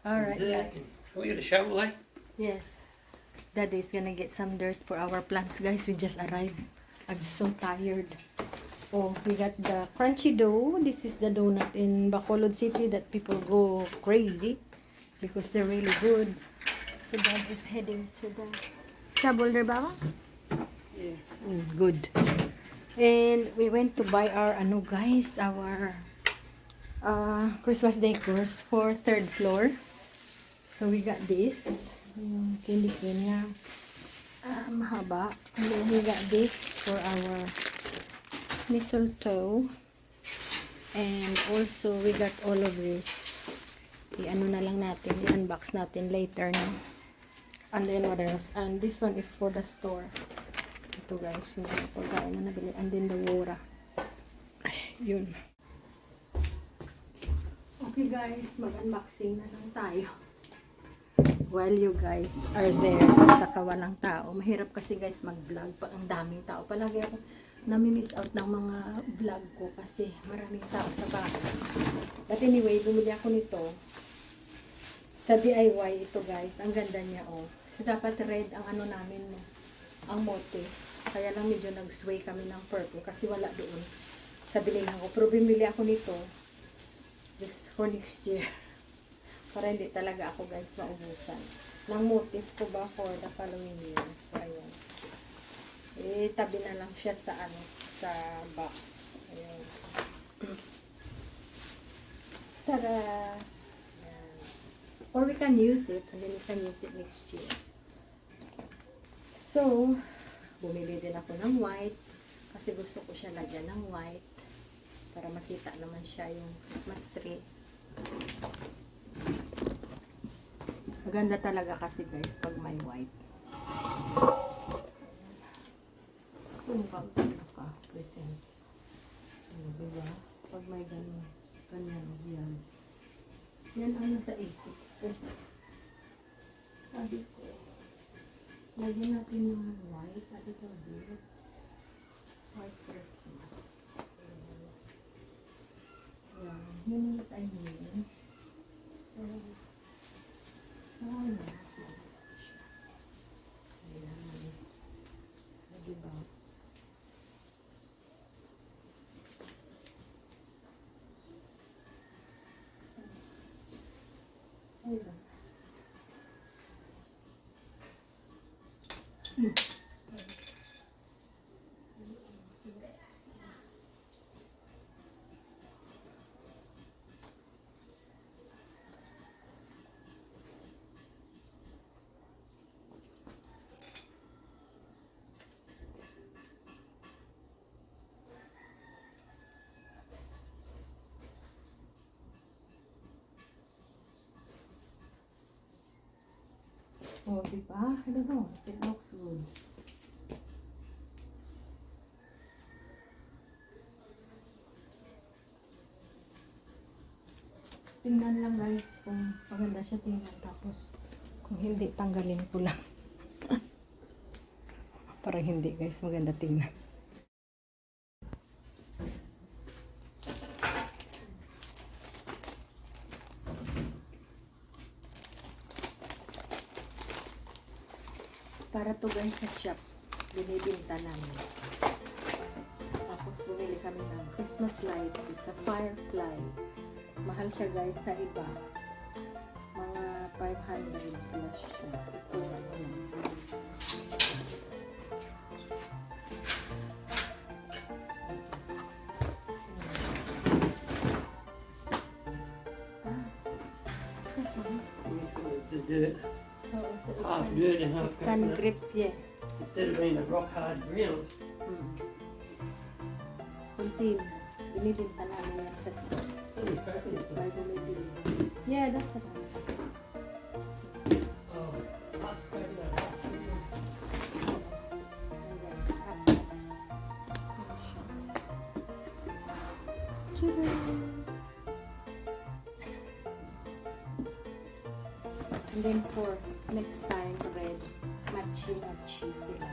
Alright, Dirt. guys. Can we get a shovel, eh? Yes. Daddy's gonna get some dirt for our plants, guys. We just arrived. I'm so tired. Oh, we got the crunchy dough. This is the donut in Bacolod City that people go crazy because they're really good. So Dad is heading to the Boulder Baba. Yeah. Good. And we went to buy our guys, our Christmas decors for third floor. So we got this. Yung candy cane niya. Mahaba. And then we got this for our mistletoe. And also we got all of this. I-ano na lang natin. I-unbox natin later na. And then what else? And this one is for the store. Ito guys, yung mga pagkain na nabili. And then the Wora. Ay, yun. Okay guys, mag-unboxing na lang tayo. While you guys are there, saka walang tao. Mahirap kasi guys mag-vlog pag ang daming tao. Palagi ako nami-miss out ng mga vlog ko kasi maraming tao sa bahay. But anyway, bumili ako nito sa DIY ito guys. Ang ganda niya oh. So, dapat red ang ano namin no, ang mote. Kaya lang medyo nag-sway kami ng purple kasi wala doon sa bilihan ko. Pero bumili ako nito just for next year. Para hindi talaga ako guys maubusan ng motif ko ba for the following year. So ayan. Tabi na lang siya sa ano, sa box. Ayan. Tada! Ayan. Or we can use it and then we can use it next year. So, bumili din ako ng white kasi gusto ko siya lagyan ng white para makita naman siya yung Christmas tree. Maganda talaga kasi guys pag may white. Kung pag ka present. Ano, diba? Pag may ganyan. Ganyan. Yan. Yan ang nasa isip ko. Sabi ko. Lagyan natin yung white. Sabi ko, white Christmas. Yan. Yun what I mean. So, sana. Ayan. Diba? Ayan. Oh, diba? I don't know. It looks good. Tingnan lang guys kung maganda siya tingnan. Tapos, kung hindi, tanggalin ko lang. Parang hindi guys, maganda tingnan. Para to guys sa shop, binibinta namin. Tapos bumili kami ng Christmas lights. It's a firefly. Mahal siya guys sa iba. Mga 500 plus siya. Ito ano lang. To do it half dirt and half Can coconut. grip, yeah. Instead of being a rock hard ground. Containers. Binibinta namin yan sa store. Holy Kasi crap. by bumibili. Yeah, that's the one. Oh, half coconut. And then for next time, red, matchy sila.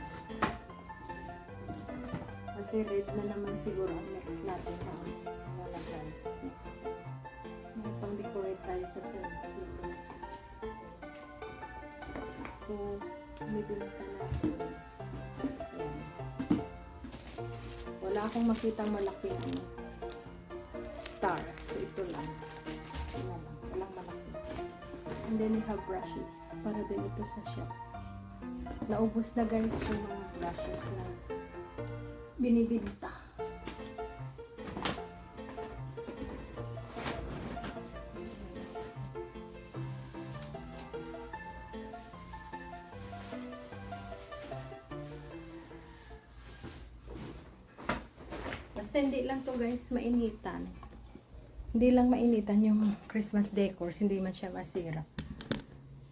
Kasi red na naman siguro ang next natin na lalagay. Next. May pang-decorate tayo sa third floor. binibinta natin. Ayan. Wala akong makitang malaking star. So, ito lang. Ito na lang. Walang malaki. And then, we have brushes. Para din ito sa shop. Naubos na guys yung mga brushes na binibinta. Basta hindi lang to guys mainitan. Hindi lang mainitan yung Christmas decors. Hindi man siya masira.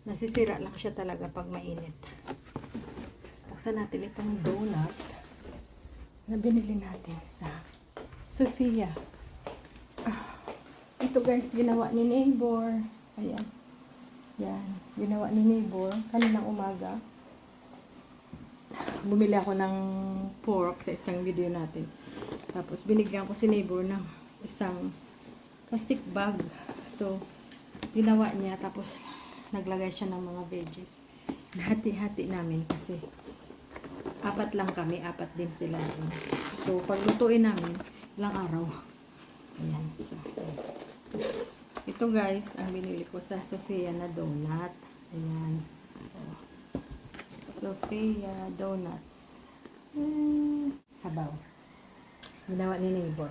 Nasisira lang siya talaga pag mainit. Buksan natin itong donut na binili natin sa Sofia. Ito guys, ginawa ni neighbor. Ayan. Yan. Ginawa ni neighbor kaninang umaga. Bumili ako ng pork sa isang video natin. Tapos binigyan ko si neighbor ng isang plastic bag. So, ginawa niya. Tapos, naglagay siya ng mga veggies. Hati-hati namin kasi 4 lang kami, 4 din sila. So, paglutuin namin, ilang araw. Ayan. So, ito guys, ang binili ko sa Sofia na donut. Ayan. Oh. Sofia donuts. Sabaw. Ginawa ni neighbor.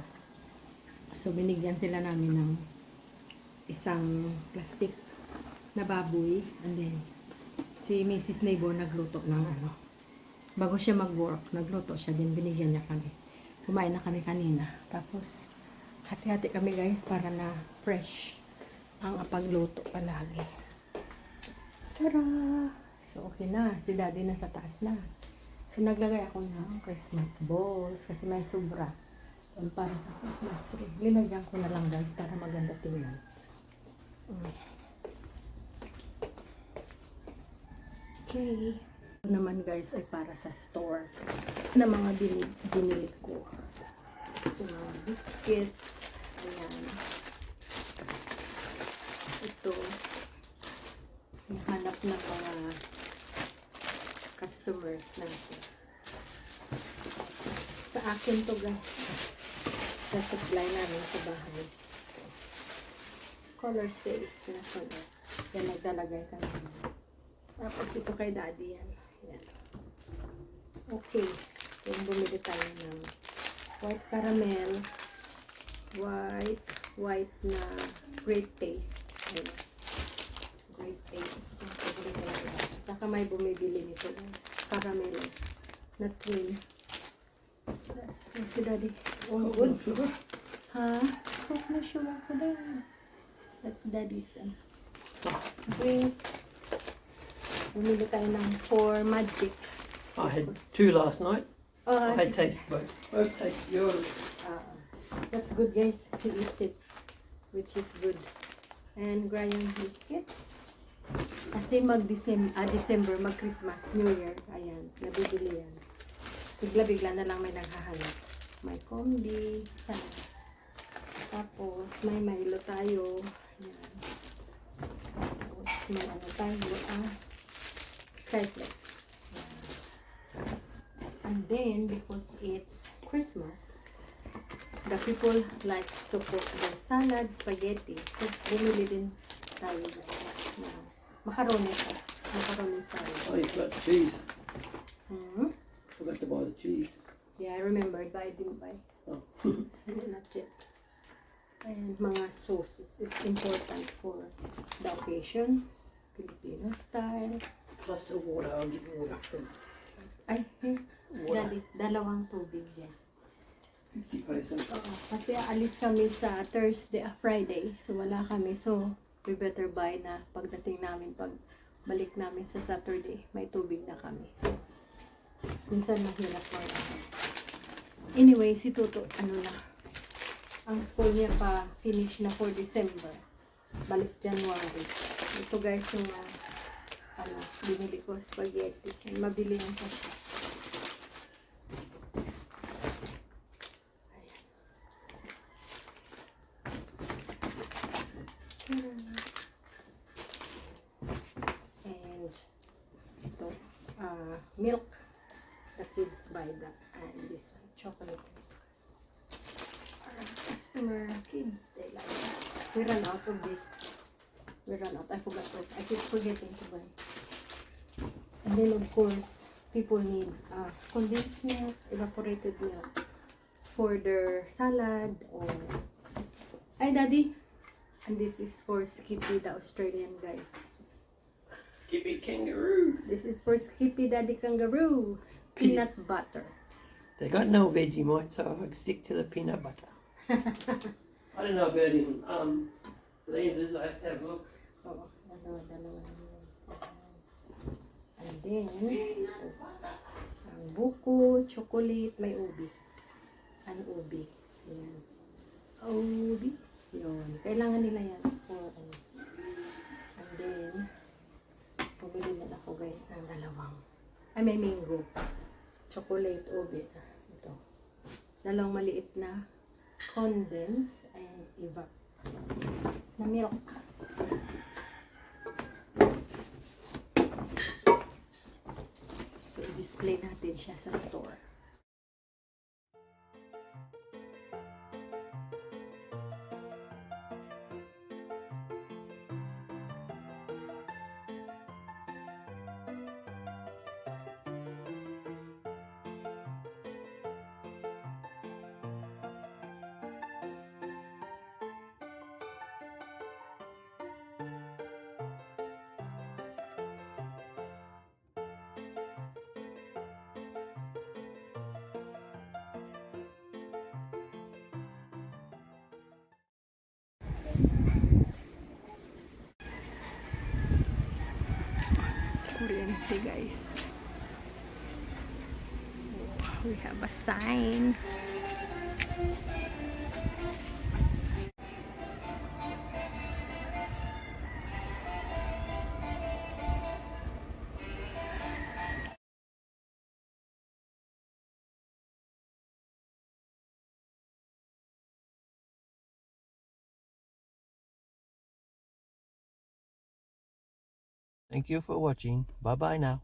So, binigyan sila namin ng isang plastic na baboy. And then, si Mrs. Neighbor nagluto ng ano. Bago siya mag-work, nagluto siya din. Binigyan niya kami. Kumain na kami kanina. Tapos, hati-hati kami guys para na fresh ang pagluto palagi. Tara! So, okay na. Si daddy nasa taas na. So, naglagay ako ng Christmas balls kasi may sobra. Para sa Christmas tree. Linagyan ko na lang guys para maganda tingnan. Okay. Ito naman guys ay para sa store na mga binili ko. So, mga biscuits. Ayan. Ito. Hanap ng mga customers natin. Sa akin to guys. Sa supply namin sa bahay. Color safe na colors. Yan, naglalagay ka namin. Tapos ito kay daddy yan. Yan. Okay. Yung bumili tayo ng white caramel, white na grape paste. Ayan. Grape paste. Yung favorite talaga. Saka may bumibili nito guys. Caramel na twin. That's for si daddy. Oh, good. Ha? Coke na sugar ko din. That's daddy's drink. Bumili tayo ng 4 Magic. I had 2 last night. I This- tasted both. Both tasted yours. That's good guys. He eats it. Which is good. And Graham biscuits. Kasi December, mag-Christmas, New Year. Ayan, nabibili yan. Bigla-bigla na lang may naghahanap. May combi. Sana. Tapos, may Milo tayo. Ayan. Tapos, may ano tayo. Skyflex. Ayan. And then, because it's Christmas, the people likes to cook the salad, spaghetti. So, bumili din tayo guys. Macaroni pa. Macaroni salad. Oh, you've got cheese. Forgot to buy the cheese. Yeah, I remembered, but I didn't buy. Oh. Not yet. And mga sauces is important for the occasion. Filipino style. Plus the water. I'll get water from Ay, water. Daddy, 2 tubig yan. 50 pesos. Oo, kasi alis kami sa Friday. So, wala kami. So, we better buy na pagdating namin, pag balik namin sa Saturday, may tubig na kami. So, minsan mahirap mo. Anyway, si Tuto, ang school niya pa finish na for December. Balik January. Ito guys yung binili ko spaghetti. Mabili yan pa siya. And ito milk. The kids buy that. And this one, chocolate milk. Our customer, kids, they like that. We ran out of this. We ran out. I forgot. So I keep forgetting to buy. And then of course, people need condensed milk, evaporated milk for their salad or... Hi, Daddy! And this is for Skippy, the Australian guy. Skippy kangaroo. This is for Skippy, Daddy Kangaroo. Peanut butter. They got no Vegemite, so I stick to the peanut butter. I don't know about in Flanders. I have to have a look. Oo, dalawa. And then, ito. Ang buko, chocolate, may ubi. Ano ubi? Yan. Ubi. Yun. Kailangan nila yan. For, and then, pumili na ako guys ng dalawang. Ay, may mango. Chocolate ubi. Ito. Dalawang maliit na condensed and evap na milk. So, i-display natin siya sa store. Kuryente guys. We have a sign. Thank you for watching. Bye bye now.